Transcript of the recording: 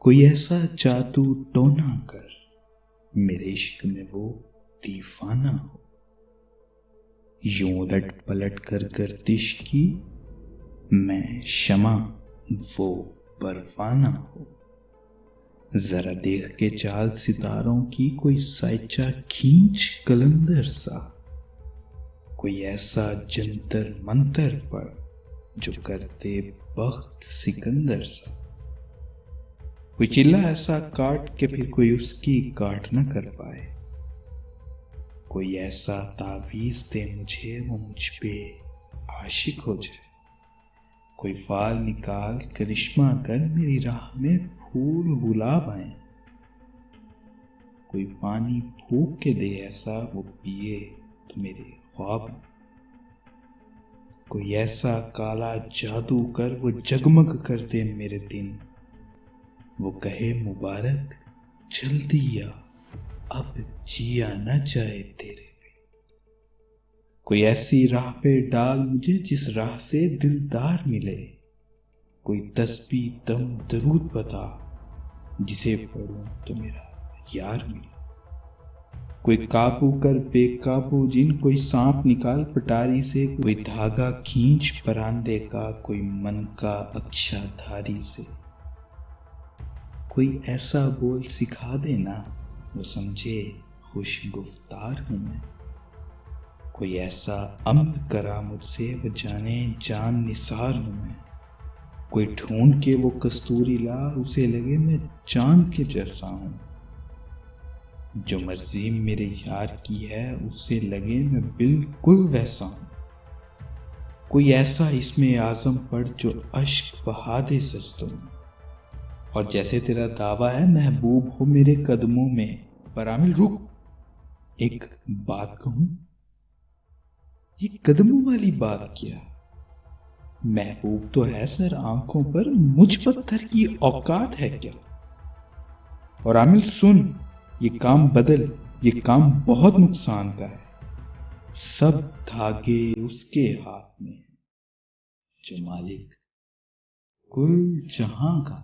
कोई ऐसा जादू टोना कर मेरे इश्क में वो दीवाना हो, यूं उलट पलट कर गर्दिश की मैं शमा वो परवाना हो। जरा देख के चाल सितारों की कोई साइचा खींच कलंदर सा, कोई ऐसा जंतर मंतर पर जो करते बख्त सिकंदर सा। कोई चिल्ला ऐसा काट के फिर कोई उसकी काट न कर पाए, कोई ऐसा तावीज दे मुझे वो मुझ पे आशिक हो जाए। कोई फाल निकाल करिश्मा कर मेरी राह में फूल गुलाब आए, कोई पानी फूक के दे ऐसा वो पिए तो मेरे ख्वाब आए। कोई ऐसा काला जादू कर वो जगमग कर दे मेरे दिन, वो कहे मुबारक जल्दी आ अब जिया न जाए तेरे बिन। कोई ऐसी राह पे डाल मुझे जिस राह से दिलदार मिले, कोई तस्बीह दम दरूद बता जिसे पढ़ूं तो मेरा यार मिले। कोई काबू कर बेकाबू जिन, कोई सांप निकाल पटारी से, कोई धागा खींच परांदे का कोई मन का अक्षाधारी से। कोई ऐसा बोल सिखा देना वो समझे खुश गुफ्तार हूं मैं, कोई ऐसा अम्र करा मुझसे वो जाने जान निसार हूं मैं। कोई ढूंढ के वो कस्तूरी ला उसे लगे मैं चांद के जैसा हूं, जो मर्जी मेरे यार की है उससे लगे मैं बिल्कुल वैसा हूं। कोई ऐसा इसमें आजम पढ़ जो अश्क बहा दे सजदों में, और जैसे तेरा दावा है महबूब हो मेरे कदमों में। पर आमिर रुक, एक बात कहूं, ये कदमों वाली बात क्या? महबूब तो है सर आंखों पर, मुझ पत्थर की औकात है क्या? और आमिर सुन, ये काम बदल, ये काम बहुत नुकसान का है। सब धागे उसके हाथ में जो मालिक कुल जहां का।